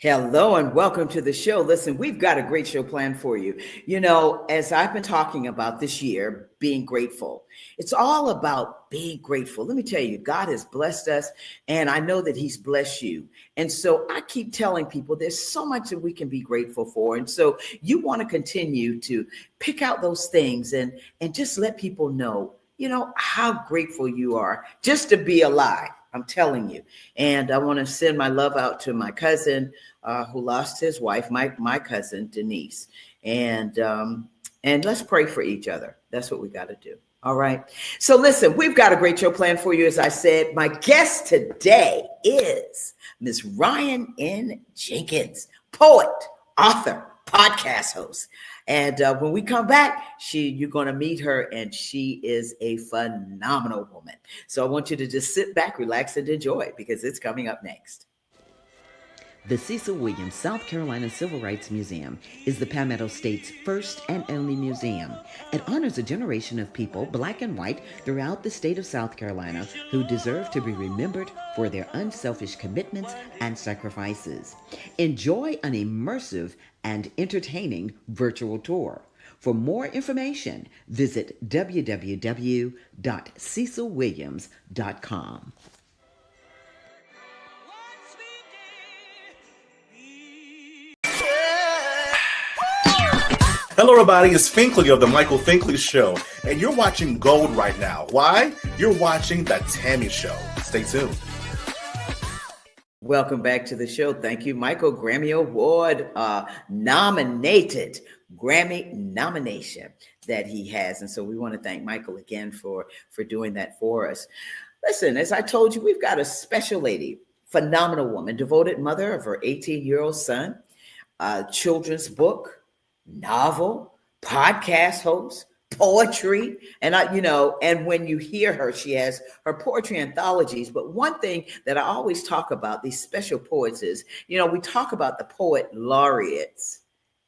Hello and welcome to the show. Listen, we've got a great show planned for you. As I've been talking about this year, being grateful, it's all about being grateful. Let me tell you, God has blessed us, and I know that He's blessed you. And so I keep telling people there's so much that we can be grateful for. And so you want to continue to pick out those things and just let people know, how grateful you are just to be alive. I'm telling you. And I want to send my love out to my cousin who lost his wife, my cousin Denise, and let's pray for each other. That's what we got to do. All right. So listen, we've got a great show planned for you. As I said, my guest today is Miss Ria N. Jenkins, poet, author, podcast host. And when we come back, you're going to meet her, and she is a phenomenal woman. So I want you to just sit back, relax, and enjoy it because it's coming up next. The Cecil Williams South Carolina Civil Rights Museum is the Palmetto State's first and only museum. It honors a generation of people, black and white, throughout the state of South Carolina who deserve to be remembered for their unselfish commitments and sacrifices. Enjoy an immersive and entertaining virtual tour. For more information, visit www.cecilwilliams.com. Hello, everybody. It's Finkley of The Michael Finkley Show, and you're watching Gold right now. Why? You're watching The Tammy Show. Stay tuned. Welcome back to the show. Thank you, Michael. Grammy Award nominated, Grammy nomination that he has. And so we want to thank Michael again for doing that for us. Listen, as I told you, we've got a special lady, phenomenal woman, devoted mother of her 18-year-old son, children's book, novel, podcast host, poetry. And and when you hear her, she has her poetry anthologies. But one thing that I always talk about these special poets is, we talk about the poet laureates.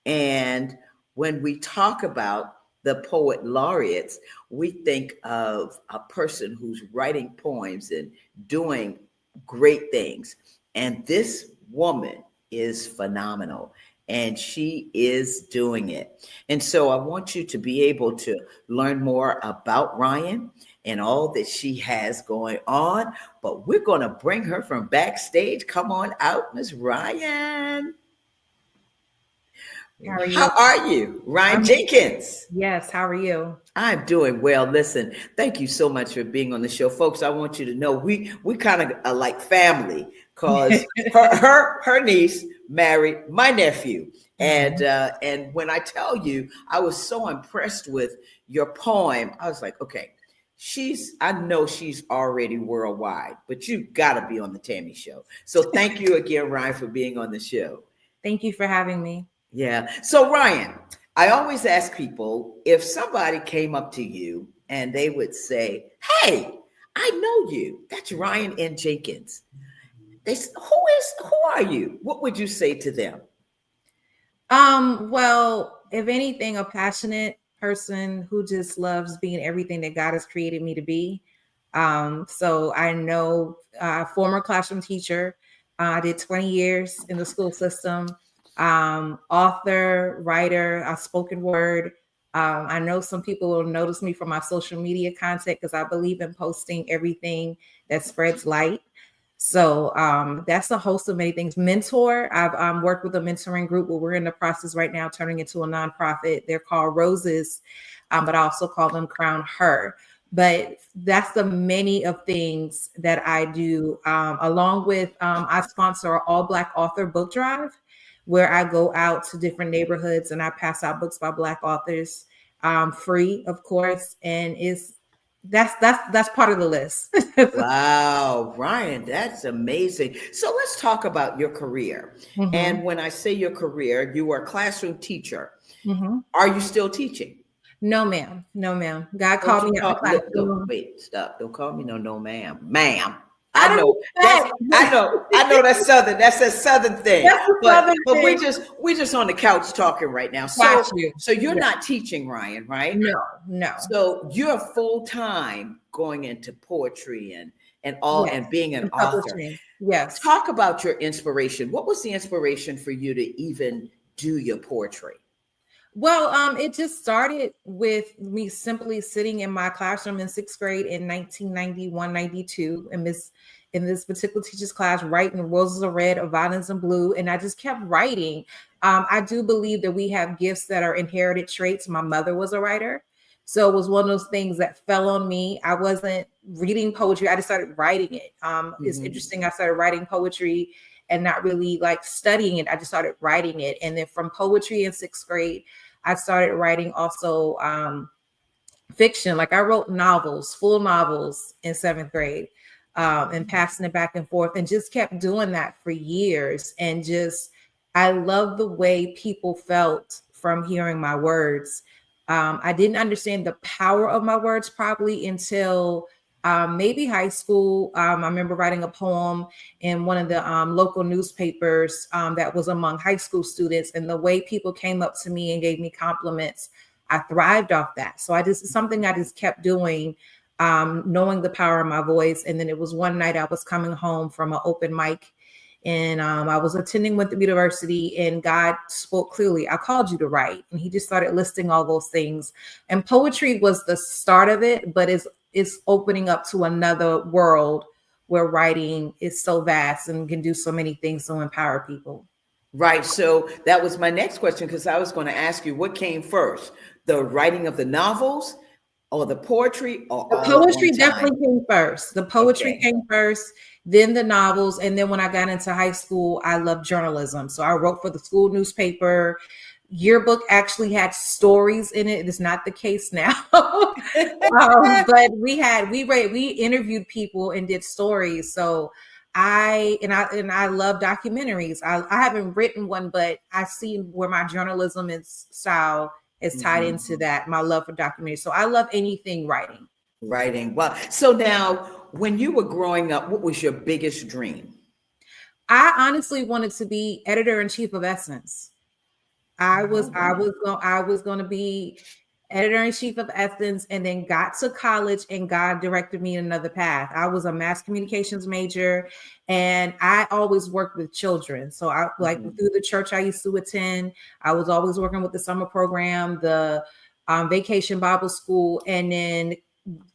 And when we talk about the poet laureates, we think of a person who's writing poems and doing great things. And this woman is phenomenal. And she is doing it. And so I want you to be able to learn more about Ria and all that she has going on. But we're going to bring her from backstage. Come on out, Miss Ria. How are you? How are you? Ria Jenkins. Yes, how are you? I'm doing well. Listen, thank you so much for being on the show. Folks, I want you to know we kind of are like family because her niece married my nephew. And when I tell you, I was so impressed with your poem. I was like, okay, I know she's already worldwide, but you got to be on the Tammy Show. So thank you again, Ria, for being on the show. Thank you for having me. Yeah. So Ria, I always ask people if somebody came up to you and they would say, hey, I know you. That's Ria N. Jenkins. They say, who are you? What would you say to them? Well, if anything, a passionate person who just loves being everything that God has created me to be. So I know former classroom teacher. I did 20 years in the school system. Author, writer, spoken word. I know some people will notice me from my social media content because I believe in posting everything that spreads light. So that's a host of many things. Mentor. I've worked with a mentoring group where we're in the process right now turning into a nonprofit. They're called Roses, but I also call them Crown Her. But that's the many of things that I do. Along with I sponsor an all-Black author book drive, where I go out to different neighborhoods and I pass out books by Black authors, free, of course. And that's part of the list. Wow, Ria, that's amazing. So let's talk about your career. Mm-hmm. And when I say your career, you were a classroom teacher. Mm-hmm. Are you still teaching? No, ma'am. No, ma'am. God called me out of class. Wait, stop. Don't call me no ma'am. Ma'am. I know that's Southern. That's a Southern thing. But we just on the couch talking right now. So you're not teaching, Ria, right? No. So you're full time going into poetry and all and being an author. Yes. Talk about your inspiration. What was the inspiration for you to even do your poetry? Well, it just started with me simply sitting in my classroom in sixth grade in 1991, 92, in this particular teacher's class, writing roses are red or violets are blue. And I just kept writing. I do believe that we have gifts that are inherited traits. My mother was a writer. So it was one of those things that fell on me. I wasn't reading poetry. I just started writing it. It's interesting. I started writing poetry and not really like studying it. I just started writing it. And then from poetry in sixth grade, I started writing also fiction. Like I wrote novels, full novels in seventh grade, and passing it back and forth, and just kept doing that for years. And just, I love the way people felt from hearing my words. I didn't understand the power of my words probably until maybe high school. I remember writing a poem in one of the local newspapers that was among high school students, and the way people came up to me and gave me compliments, I thrived off that. So something I just kept doing, knowing the power of my voice. And then it was one night I was coming home from an open mic, and I was attending Winthrop University, and God spoke clearly. I called you to write. And he just started listing all those things. And poetry was the start of it, but it's opening up to another world where writing is so vast and can do so many things to empower people. Right. So that was my next question, because I was going to ask you, what came first, the writing of the novels or the poetry, or the poetry definitely came first. The poetry came first, then the novels. And then when I got into high school, I loved journalism. So I wrote for the school newspaper. Yearbook actually had stories in it. It's not the case now. But we interviewed people and did stories. So I love documentaries. I haven't written one, but I see where my journalism style is tied into that, my love for documentaries. So I love anything writing. Writing. Well, so now when you were growing up, what was your biggest dream? I honestly wanted to be editor-in-chief of Essence. I was going to be editor-in-chief of Essence, and then got to college and God directed me in another path. I was a mass communications major, and I always worked with children. So I through the church I used to attend, I was always working with the summer program, the vacation Bible school, and then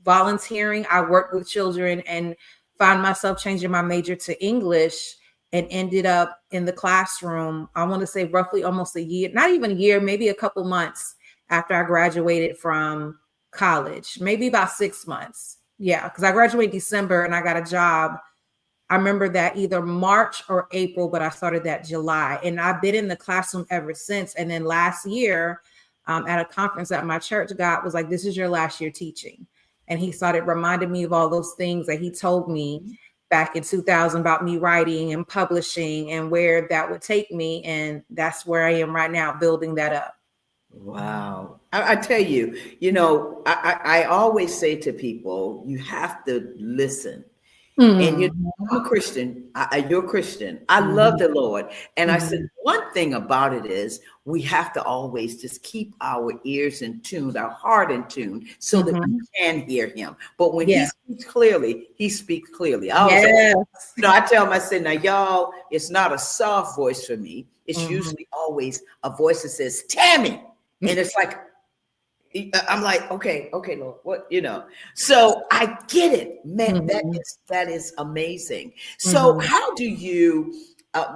volunteering. I worked with children and found myself changing my major to English, and ended up in the classroom, I want to say roughly almost a year, not even a year, maybe a couple months after I graduated from college, maybe about 6 months. Yeah, because I graduated December and I got a job. I remember that either March or April, but I started that July. And I've been in the classroom ever since. And then last year at a conference at my church, God was like, this is your last year teaching. And he started reminding me of all those things that he told me back in 2000 about me writing and publishing and where that would take me. And that's where I am right now, building that up. Wow. I tell you, I always say to people, you have to listen. And I'm a Christian. You're a Christian. I love the Lord. And I said, one thing about it is we have to always just keep our ears in tune, our heart in tune, so that we can hear him. But when he speaks clearly, he speaks clearly. I tell him, I said, now y'all, it's not a soft voice for me. It's usually always a voice that says, Tammy. And it's like, I'm like, okay, Lord, what, so I get it, man. That is amazing. So how do you,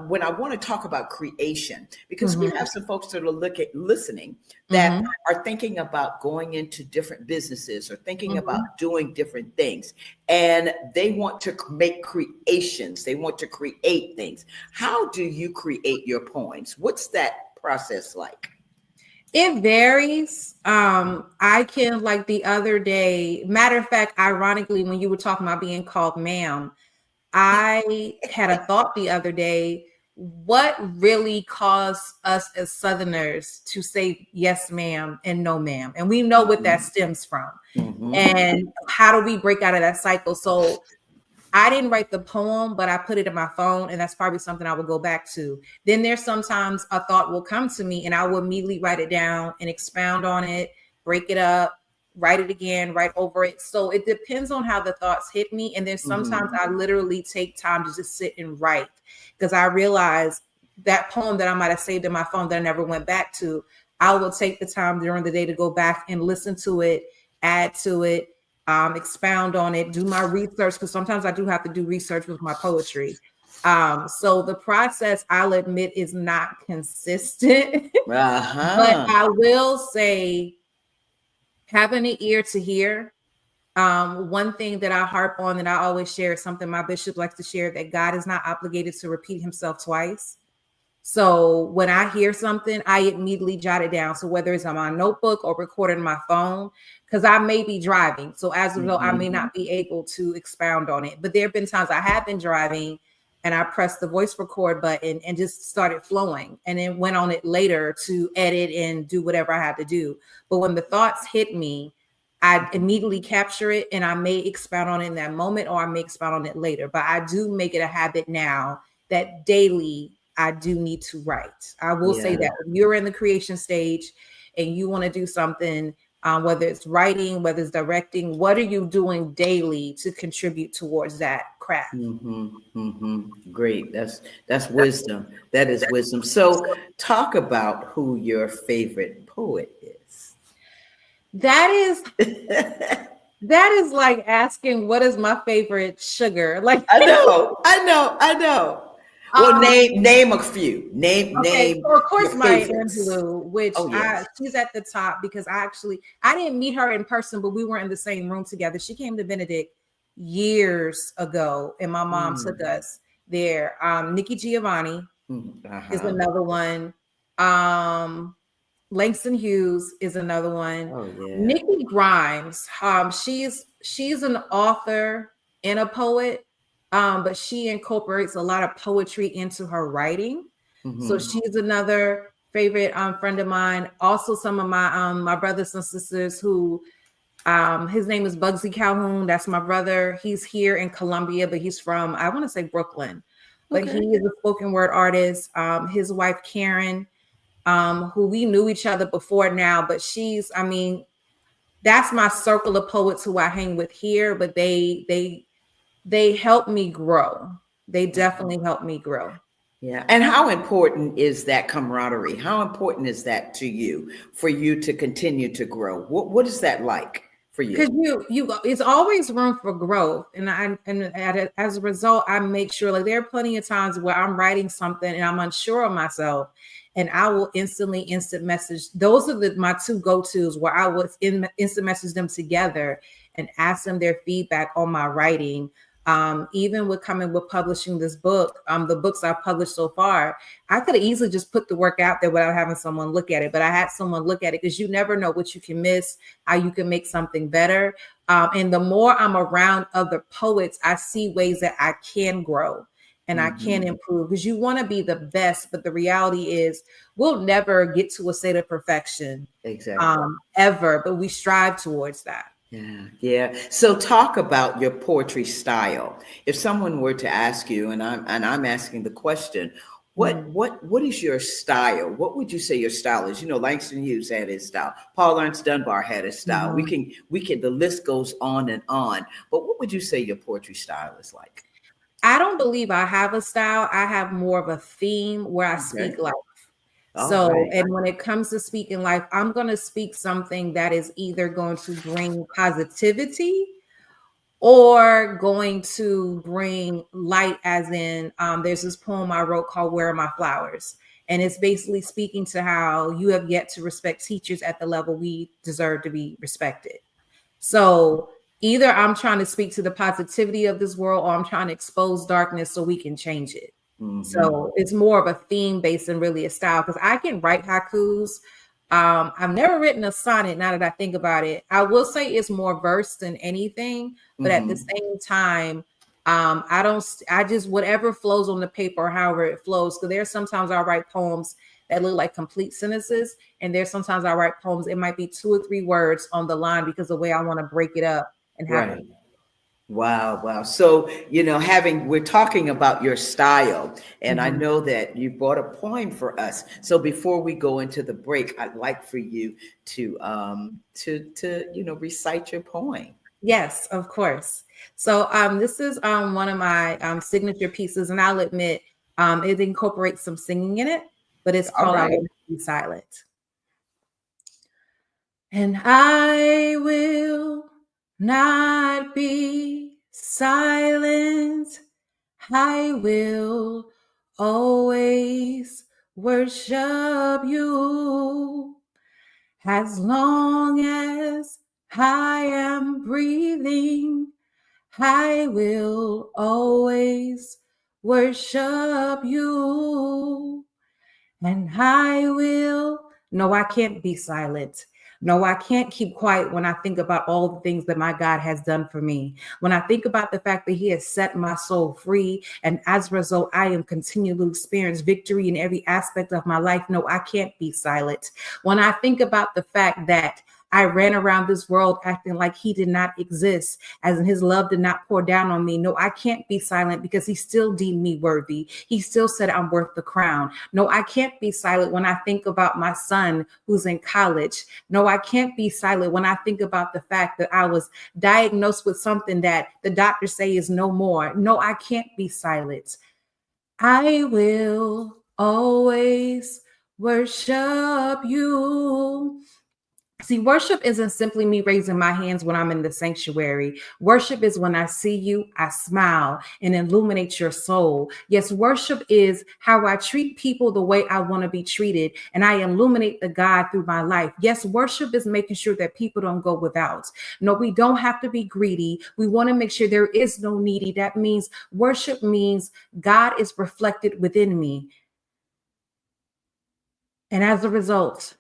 when I want to talk about creation, because we have some folks that are listening that are thinking about going into different businesses or thinking about doing different things, and they want to make creations. They want to create things. How do you create your poems? What's that process like? It varies. I can, like the other day, matter of fact, ironically, when you were talking about being called ma'am, I had a thought the other day, what really caused us as Southerners to say yes, ma'am, and no, ma'am? And we know what that stems from. And how do we break out of that cycle? So I didn't write the poem, but I put it in my phone, and that's probably something I would go back to. Then there's sometimes a thought will come to me and I will immediately write it down and expound on it, break it up, write it again, write over it. So it depends on how the thoughts hit me. And then sometimes I literally take time to just sit and write, because I realize that poem that I might have saved in my phone that I never went back to, I will take the time during the day to go back and listen to it, add to it, expound on it, do my research, because sometimes I do have to do research with my poetry. So the process, I'll admit, is not consistent, but I will say, having an ear to hear. One thing that I harp on that I always share is something my bishop likes to share, that God is not obligated to repeat himself twice. So when I hear something, I immediately jot it down. So whether it's on my notebook or recorded on my phone, because I may be driving. So as a result, I may not be able to expound on it. But there have been times I have been driving and I pressed the voice record button and just started flowing, and then went on it later to edit and do whatever I had to do. But when the thoughts hit me, I immediately capture it, and I may expound on it in that moment, or I may expound on it later. But I do make it a habit now that daily I do need to write. I will say that if you're in the creation stage and you want to do something, whether it's writing, whether it's directing, what are you doing daily to contribute towards that craft? Great. That's wisdom. That is wisdom. So talk about who your favorite poet is. That is like asking, what is my favorite sugar? Like, I know. Well, name a few. Name. So of course, Maya Angelou, which she's at the top, because I didn't meet her in person, but we were in the same room together. She came to Benedict years ago, and my mom took us there. Nikki Giovanni is another one. Langston Hughes is another one. Nikki Grimes. She's an author and a poet. But she incorporates a lot of poetry into her writing. So she's another favorite friend of mine. Also, some of my brothers and sisters who, his name is Bugsy Calhoun. That's my brother. He's here in Columbia, but he's from, I want to say, Brooklyn. But he is a spoken word artist. His wife, Karen, who we knew each other before now, but that's my circle of poets who I hang with here, but they help me grow. They definitely help me grow. Yeah. And how important is that camaraderie? How important is that to you, for you to continue to grow? What is that like for you? Because it's always room for growth. And as a result, I make sure, like, there are plenty of times where I'm writing something and I'm unsure of myself, and I will instant message. Those are my two go-tos, where I would instant message them together and ask them their feedback on my writing. Even with publishing this book, the books I've published so far, I could have easily just put the work out there without having someone look at it. But I had someone look at it, because you never know what you can miss, how you can make something better. And the more I'm around other poets, I see ways that I can grow and I can improve, because you want to be the best. But the reality is, we'll never get to a state of perfection ever, but we strive towards that. Yeah. So talk about your poetry style. If someone were to ask you, and I'm asking the question, what is your style? What would you say your style is? Langston Hughes had his style. Paul Ernst Dunbar had his style. We can. The list goes on and on. But what would you say your poetry style is like? I don't believe I have a style. I have more of a theme where I speak life. And when it comes to speaking life, I'm going to speak something that is either going to bring positivity or going to bring light, as in, there's this poem I wrote called Where Are My Flowers? And it's basically speaking to how you have yet to respect teachers at the level we deserve to be respected. So either I'm trying to speak to the positivity of this world, or I'm trying to expose darkness so we can change it. So it's more of a theme based than really a style, because I can write haikus. I've never written a sonnet, now that I think about it. I will say it's more verse than anything, but at the same time, I just, whatever flows on the paper, or however it flows. Because there's sometimes I write poems that look like complete sentences, and there's sometimes I write poems, it might be 2 or 3 words on the line, because the way I want to break it up and have it. Wow, wow. So, we're talking about your style, and I Mhm. know that you brought a poem for us. So before we go into the break, I'd like for you to recite your poem. Yes, of course. So this is one of my signature pieces, and I'll admit it incorporates some singing in it, but it's All called "I right. Will Not Be Silent." And I will not be silent. I will always worship you as long as I am breathing. I will always worship you. And I will. No, I can't be silent. No, I can't keep quiet when I think about all the things that my God has done for me. When I think about the fact that He has set my soul free, and as a result, I am continuing to experience victory in every aspect of my life. No, I can't be silent. When I think about the fact that I ran around this world acting like He did not exist, as in His love did not pour down on me. No, I can't be silent because He still deemed me worthy. He still said I'm worth the crown. No, I can't be silent when I think about my son who's in college. No, I can't be silent when I think about the fact that I was diagnosed with something that the doctors say is no more. No, I can't be silent. I will always worship you. See, worship isn't simply me raising my hands when I'm in the sanctuary. Worship is when I see you, I smile and illuminate your soul. Yes, worship is how I treat people the way I want to be treated, and I illuminate the God through my life. Yes, worship is making sure that people don't go without. No, we don't have to be greedy. We want to make sure there is no needy. That means worship means God is reflected within me. And as a result,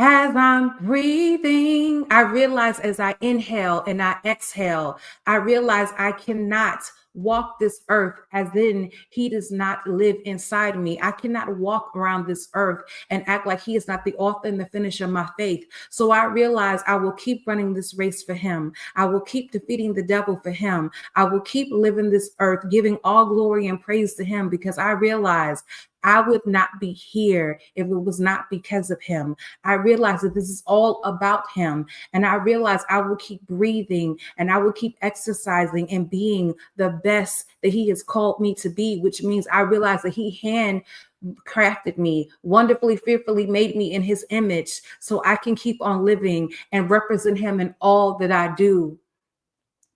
as I'm breathing, I realize as I inhale and I exhale, I realize I cannot walk this earth as in He does not live inside me. I cannot walk around this earth and act like He is not the author and the finisher of my faith. So I realize I will keep running this race for Him. I will keep defeating the devil for Him. I will keep living this earth, giving all glory and praise to Him, because I realize I would not be here if it was not because of Him. I realize that this is all about Him. And I realize I will keep breathing and I will keep exercising and being the best that He has called me to be, which means I realize that He handcrafted me, wonderfully, fearfully made me in His image, so I can keep on living and represent Him in all that I do.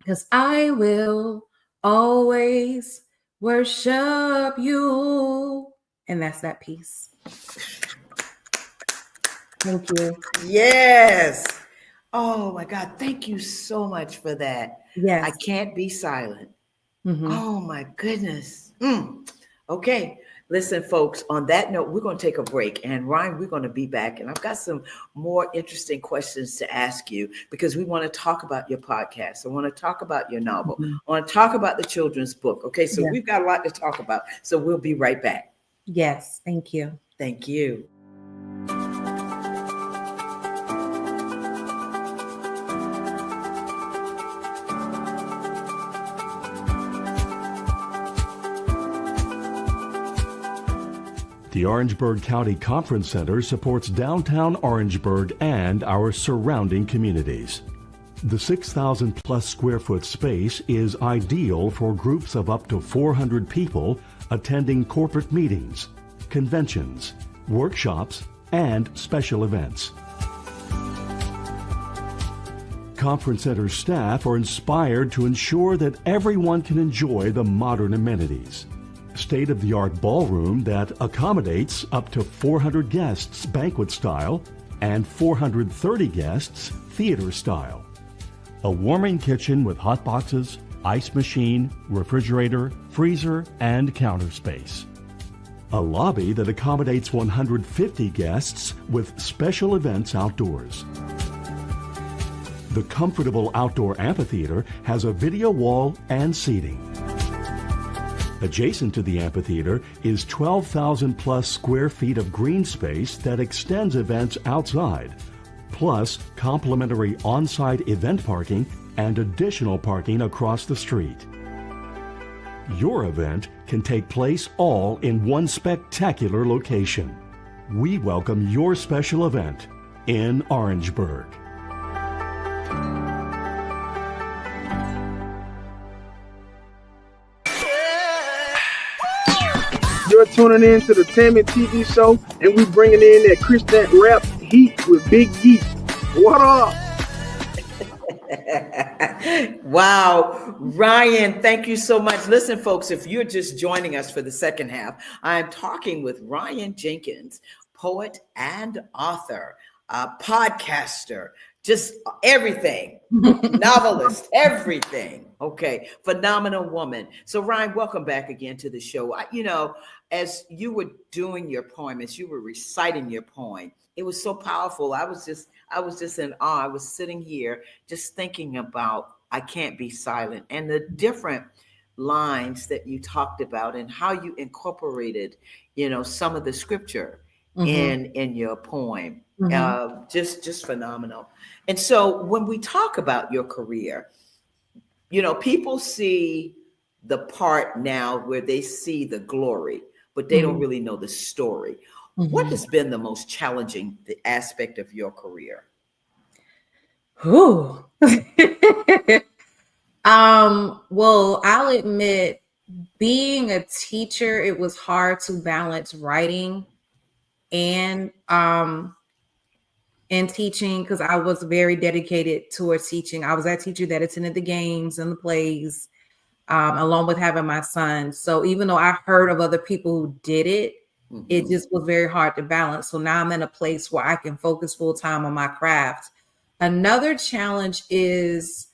Because I will always worship you. And that's that piece. Thank you. Yes. Oh my God. Thank you so much for that. Yes. I can't be silent. Mm-hmm. Oh my goodness. Okay. Listen, folks, on that note, we're going to take a break. And Ryan, we're going to be back. And I've got some more interesting questions to ask you, because we want to talk about your podcast. I want to talk about your novel. Mm-hmm. I want to talk about the children's book. Okay. So Yeah. we've got a lot to talk about. So we'll be right back. Yes. Thank you. Thank you. The Orangeburg County Conference Center supports downtown Orangeburg and our surrounding communities. The 6,000 plus square foot space is ideal for groups of up to 400 people attending corporate meetings, conventions, workshops, and special events. Conference Center staff are inspired to ensure that everyone can enjoy the modern amenities. State-of-the-art ballroom that accommodates up to 400 guests banquet style and 430 guests theater style. A warming kitchen with hot boxes, ice machine, refrigerator, freezer, and counter space. A lobby that accommodates 150 guests with special events outdoors. The comfortable outdoor amphitheater has a video wall and seating. Adjacent to the amphitheater is 12,000 plus square feet of green space that extends events outside, plus complimentary on-site event parking and additional parking across the street. Your event can take place all in one spectacular location. We welcome your special event in Orangeburg. You're tuning in to the Tammy TV show, and we bringing in that Christian rap heat with Big Geek. What up? Wow. Ryan, thank you so much. Listen, folks, if you're just joining us for the second half, I'm talking with Ryan Jenkins, poet and author, podcaster, just everything, novelist, everything. Okay, phenomenal woman. So Ryan, welcome back again to the show. As you were doing your poem, as you were reciting your poem, it was so powerful. I was just in awe. I was sitting here just thinking about I can't be silent and the different lines that you talked about and how you incorporated, some of the scripture in your poem. Just phenomenal. And so when we talk about your career, people see the part now where they see the glory, but they don't really know the story. What has been the most challenging aspect of your career? Well, I'll admit, being a teacher, it was hard to balance writing and teaching, because I was very dedicated towards teaching. I was that teacher that attended the games and the plays, along with having my son. So even though I heard of other people who did it, it just was very hard to balance. So now I'm in a place where I can focus full time on my craft. Another challenge is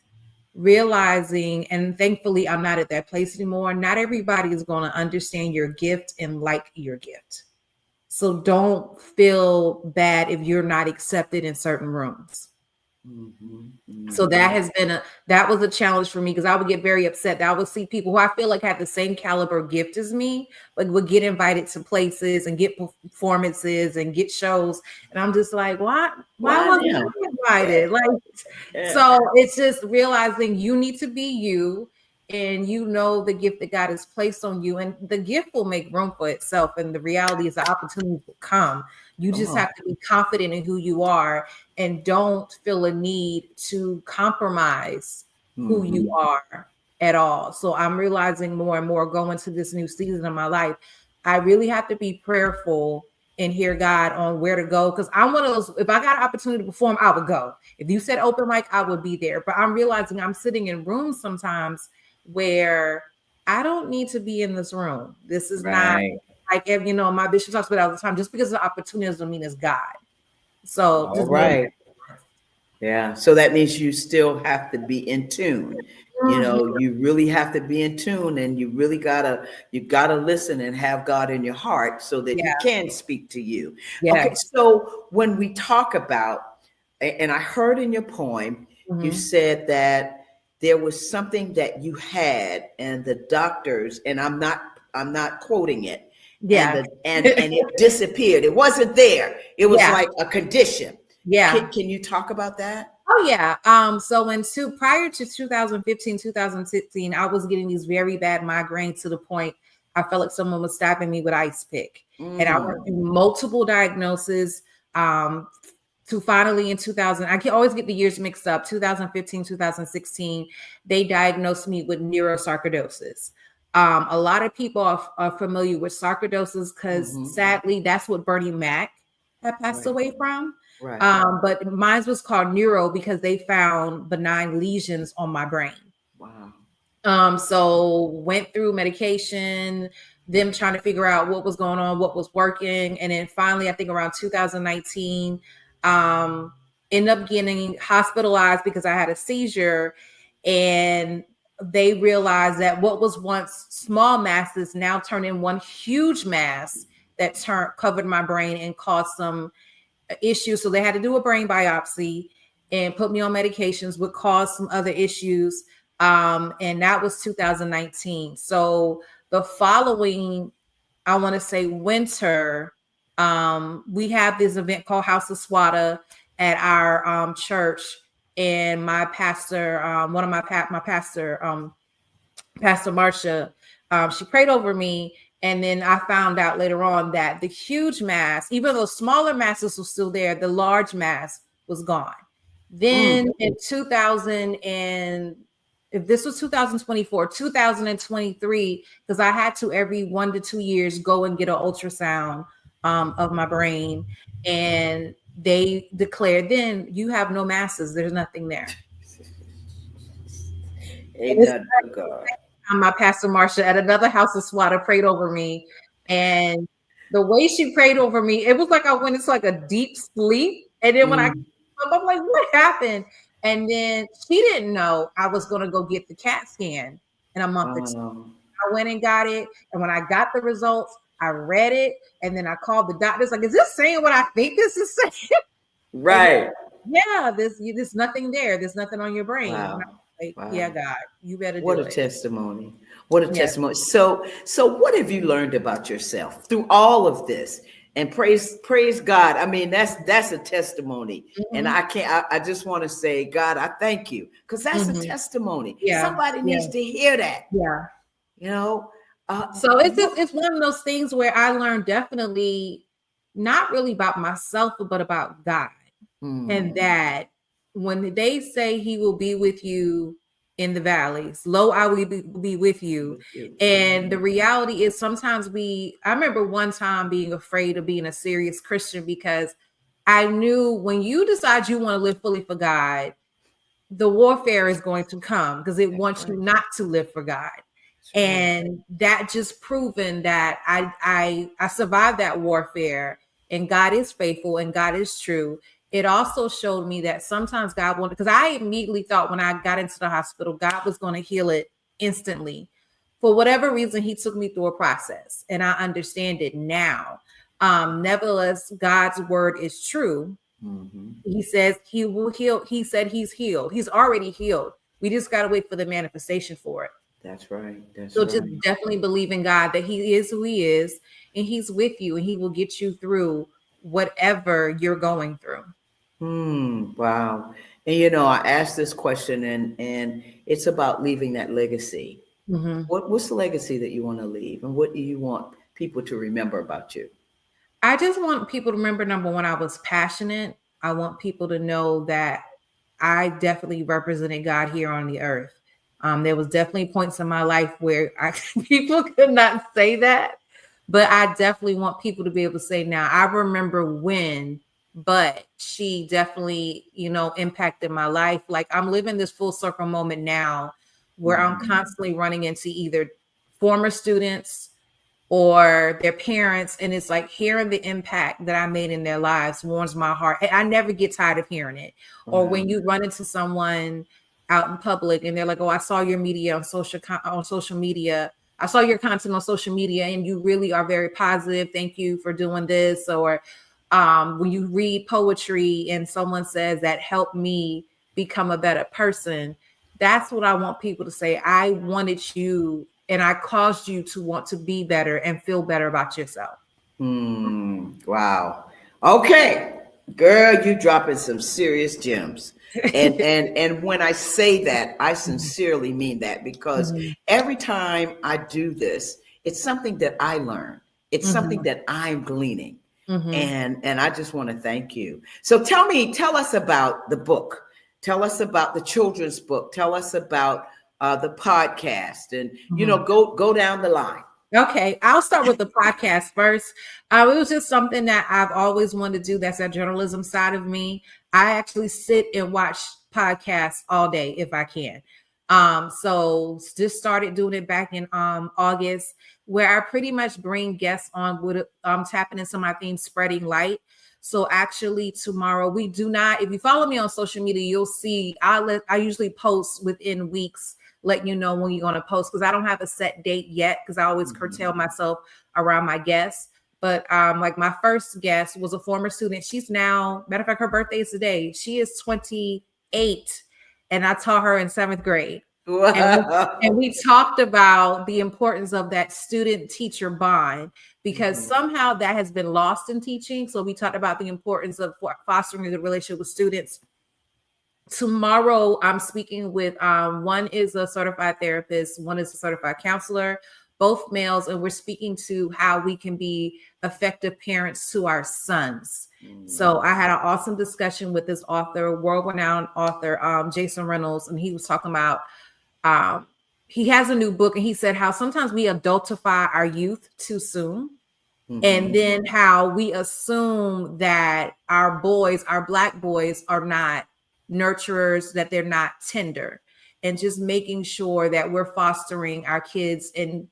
realizing, and thankfully I'm not at that place anymore, not everybody is going to understand your gift and like your gift. So don't feel bad if you're not accepted in certain rooms. So that was a challenge for me, because I would get very upset that I would see people who I feel like had the same caliber gift as me, but would get invited to places and get performances and get shows. And I'm just like, why wasn't I invited? So it's just realizing you need to be you, and the gift that God has placed on you, and the gift will make room for itself. And the reality is the opportunities will come. You just have to be confident in who you are and don't feel a need to compromise who you are at all. So I'm realizing more and more going to this new season of my life, I really have to be prayerful and hear God on where to go. Because I'm one of those, if I got an opportunity to perform, I would go. If you said open mic, I would be there. But I'm realizing I'm sitting in rooms sometimes where I don't need to be in this room. This is not like, my bishop talks about it all the time. Just because the opportunity doesn't mean it's God. So Yeah. So that means you still have to be in tune. You really have to be in tune, and you really gotta listen and have God in your heart so that He can speak to you. Okay. So when we talk about, and I heard in your poem, you said that there was something that you had, and the doctors, and I'm not quoting it. And it disappeared. It wasn't there. It was like a condition. Can you talk about that? Oh yeah. So prior to 2015, 2016, I was getting these very bad migraines to the point I felt like someone was stabbing me with ice pick. And I went through multiple diagnoses to finally in 2000, I can always get the years mixed up, 2015, 2016, they diagnosed me with neurosarcoidosis. A lot of people are familiar with sarcoidosis because sadly, that's what Bernie Mac had passed away from. But mine was called neuro because they found benign lesions on my brain. Wow. So went through medication, them trying to figure out what was going on, what was working. And then finally, I think around 2019, ended up getting hospitalized because I had a seizure, and they realized that what was once small masses now turned in one huge mass that covered my brain and caused some issues. So they had to do a brain biopsy and put me on medications, would cause some other issues. And that was 2019. So the following, I want to say winter, we have this event called House of Swada at our church. and my pastor, one of my pastor, Pastor Marcia, she prayed over me. And then I found out later on that the huge mass, even though smaller masses were still there, the large mass was gone. Then in 2000, and if this was 2024, 2023, because I had to every 1 to 2 years go and get an ultrasound of my brain. And they declared then you have no masses. There's nothing there. Ain't nothing but God. My pastor Marsha at another house of SWAT prayed over me, and the way she prayed over me, it was like I went into like a deep sleep. And then when I came up, I'm like, what happened? And then she didn't know I was going to go get the CAT scan in a month or two. I went and got it, and when I got the results, I read it, and then I called the doctors. Like, is this saying what I think this is saying? Right. Yeah, there's nothing there. There's nothing on your brain. Wow. Like, Wow. yeah, God, you better do What it. a testimony. What a testimony. So what have you learned about yourself through all of this? And praise God. I mean, that's a testimony. And I just want to say, God, I thank you, because that's a testimony. Yeah. Somebody needs to hear that. Yeah. You know? So it's one of those things where I learned definitely not really about myself, but about God. And that when they say he will be with you in the valleys, lo, I will be with you. And the reality is sometimes I remember one time being afraid of being a serious Christian, because I knew when you decide you want to live fully for God, the warfare is going to come because it wants you not to live for God. And that just proven that I survived that warfare, and God is faithful and God is true. It also showed me that sometimes God wanted, because I immediately thought when I got into the hospital, God was going to heal it instantly. For whatever reason, he took me through a process, and I understand it now. Nevertheless, God's word is true. He says he will heal. He said he's healed. He's already healed. We just got to wait for the manifestation for it. That's right. So just definitely believe in God that he is who he is, and he's with you, and he will get you through whatever you're going through. Wow. And I asked this question, and it's about leaving that legacy. What's the legacy that you want to leave, and what do you want people to remember about you? I just want people to remember, number one, I was passionate. I want people to know that I definitely represented God here on the earth. There was definitely points in my life where people could not say that, but I definitely want people to be able to say, now I remember when, but she definitely, impacted my life. Like, I'm living this full circle moment now where I'm constantly running into either former students or their parents, and it's like hearing the impact that I made in their lives warms my heart. I never get tired of hearing it. Or when you run into someone out in public and they're like, oh, I saw your media on social media. I saw your content on social media, and you really are very positive. Thank you for doing this. Or when you read poetry and someone says that helped me become a better person, that's what I want people to say. I wanted you, and I caused you to want to be better and feel better about yourself. Wow. Okay, girl, you dropping some serious gems. And when I say that, I sincerely mean that, because every time I do this, it's something that I learn. It's something that I'm gleaning. And I just want to thank you. So tell us about the book. Tell us about the children's book. Tell us about the podcast, and go down the line. Okay, I'll start with the podcast first. It was just something that I've always wanted to do. That's that journalism side of me. I actually sit and watch podcasts all day if I can. So just started doing it back in August, where I pretty much bring guests on with tapping into my theme, spreading light. So actually tomorrow, we do not, if you follow me on social media, you'll see I usually post within weeks, let you know when you're going to post, because I don't have a set date yet, because I always curtail myself around my guests. But like my first guest was a former student. She's now, matter of fact, her birthday is today. She is 28, and I taught her in 7th grade. Wow. And we talked about the importance of that student-teacher bond, because somehow that has been lost in teaching. So we talked about the importance of fostering a good relationship with students. tomorrow I'm speaking with one is a certified therapist, one is a certified counselor, both males, and we're speaking to how we can be effective parents to our sons. So I had an awesome discussion with this author, world-renowned author, Jason Reynolds, and he was talking about he has a new book, and he said how sometimes we adultify our youth too soon. And then how we assume that our boys, our Black boys, are not nurturers, that they're not tender, and just making sure that we're fostering our kids and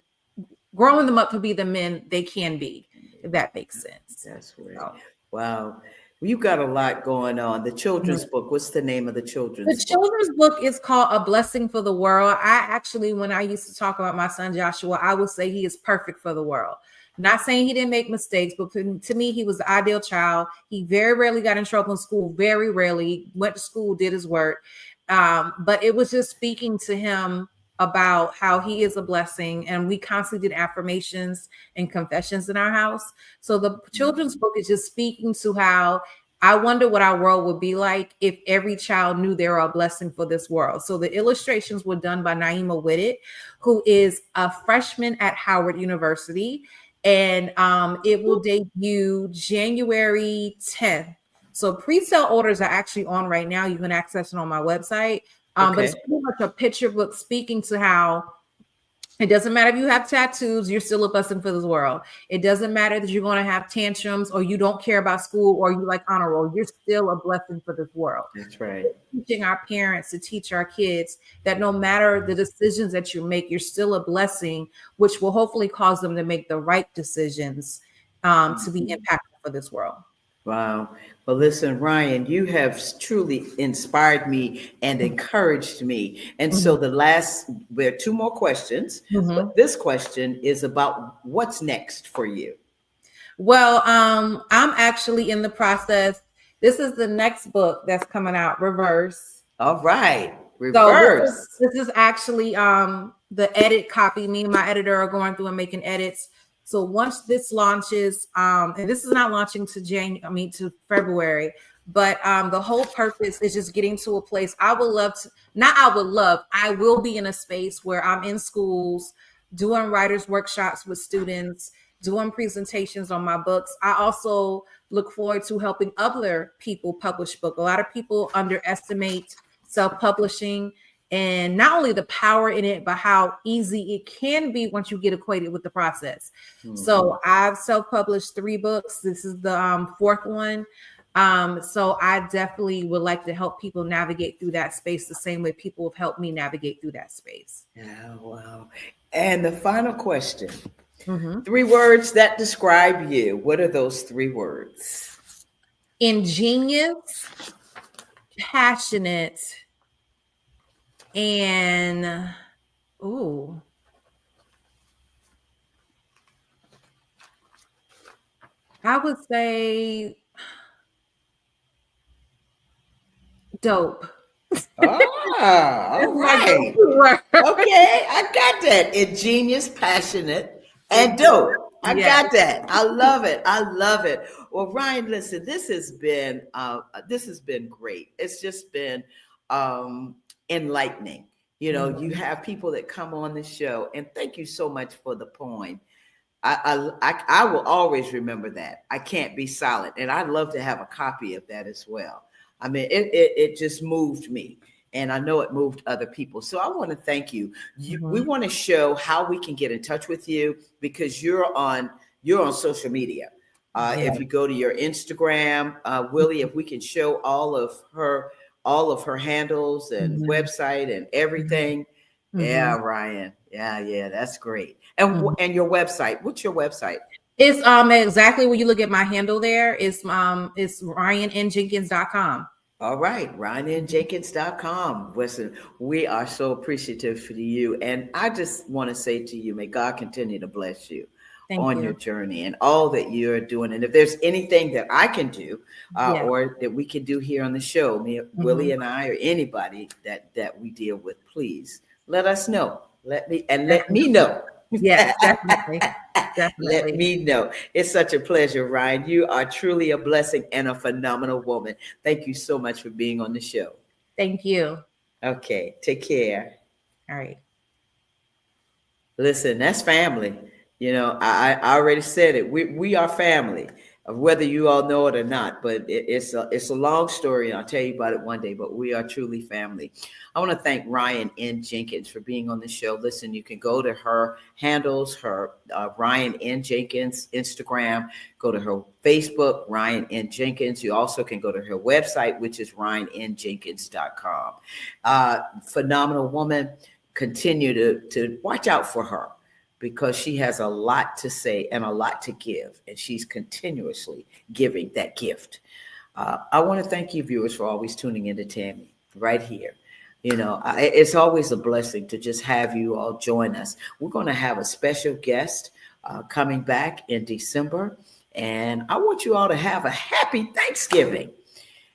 growing them up to be the men they can be, if that makes sense. That's right. So, wow. You've got a lot going on. The children's book, what's the name of the children's book? The children's book is called A Blessing for the World. I actually, when I used to talk about my son Joshua, I would say he is perfect for the world. Not saying he didn't make mistakes, but to me, he was the ideal child. He very rarely got in trouble in school, very rarely went to school, did his work. But it was just speaking to him about how he is a blessing. And we constantly did affirmations and confessions in our house. So the children's book is just speaking to how I wonder what our world would be like if every child knew they were a blessing for this world. So the illustrations were done by Naima Whitted, who is a freshman at Howard University. And it will debut January 10th. So pre-sale orders are actually on right now. You can access it on my website. But it's pretty much a picture book speaking to how it doesn't matter if you have tattoos, you're still a blessing for this world. It doesn't matter that you're going to have tantrums or you don't care about school or you like honor roll. You're still a blessing for this world. That's right. We're teaching our parents to teach our kids that no matter the decisions that you make, you're still a blessing, which will hopefully cause them to make the right decisions to be impactful for this world. Wow. Well, listen, Rian, you have truly inspired me and encouraged me. And so we have two more questions. But this question is about what's next for you. Well, I'm actually in the process. This is the next book that's coming out, Reverse. All right. Reverse. So this is actually the edit copy. Me and my editor are going through and making edits. So once this launches, and this is not launching to February, but the whole purpose is just getting to a place. I will be in a space where I'm in schools doing writers workshops with students, doing presentations on my books. I also look forward to helping other people publish books. A lot of people underestimate self-publishing and not only the power in it, but how easy it can be once you get acquainted with the process. So I've self-published 3 books. This is the 4th one. So I definitely would like to help people navigate through that space the same way people have helped me navigate through that space. Yeah, wow. And the final question, 3 words that describe you. What are those 3 words? Ingenious, passionate, and I would say dope. All right. Okay, I got that. Ingenious, passionate, and dope. I got that. I love it. I love it. Well, Rian, listen, this has been great. It's just been enlightening. You know, you have people that come on the show, and thank you so much for the poem. I will always remember that. I can't be silent, and I'd love to have a copy of that as well. I mean, it just moved me, and I know it moved other people. So I want to thank you. We want to show how we can get in touch with you because you're on social media. If you go to your Instagram, Willie, if we can show all of her handles and website and everything. Yeah, Rian. Yeah, that's great. And your website, what's your website? It's exactly when you look at my handle there. It's RianNJenkins.com. All right, RianNJenkins.com. Listen, we are so appreciative for you. And I just want to say to you, may God continue to bless you. Thank you. Your journey and all that you're doing. And if there's anything that I can do or that we can do here on the show, Willie and I, or anybody that we deal with, please let us know. Let me know. Yes, definitely. Let me know. It's such a pleasure, Rian. You are truly a blessing and a phenomenal woman. Thank you so much for being on the show. Thank you. Okay, take care. All right. Listen, that's family. You know, I already said it. We are family, whether you all know it or not. But it's a long story. And I'll tell you about it one day. But we are truly family. I want to thank Ryan N. Jenkins for being on the show. Listen, you can go to her handles, her Ryan N. Jenkins Instagram. Go to her Facebook, Ryan N. Jenkins. You also can go to her website, which is RyanNJenkins.com. Phenomenal woman. Continue to watch out for her, because she has a lot to say and a lot to give, and she's continuously giving that gift. I want to thank you, viewers, for always tuning into Tammy right here. You know, it's always a blessing to just have you all join us. We're going to have a special guest coming back in December, and I want you all to have a happy Thanksgiving.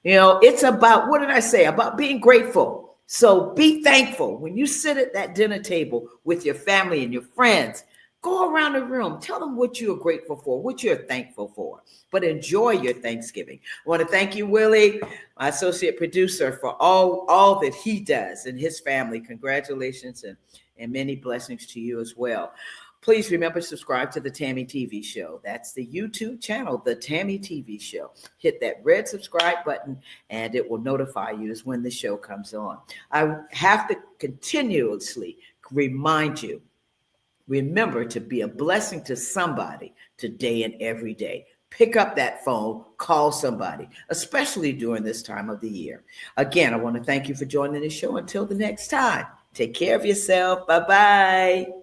You know, it's about, what did I say? About being grateful. So be thankful. When you sit at that dinner table with your family and your friends, go around the room. Tell them what you are grateful for, what you're thankful for. But enjoy your Thanksgiving. I want to thank you, Willie, my associate producer, for all that he does and his family. Congratulations and many blessings to you as well. Please remember to subscribe to the Tammy TV Show. That's the YouTube channel, the Tammy TV Show. Hit that red subscribe button and it will notify you as when the show comes on. I have to continuously remind you, remember to be a blessing to somebody today and every day. Pick up that phone, call somebody, especially during this time of the year. Again, I want to thank you for joining the show. Until the next time, take care of yourself. Bye-bye.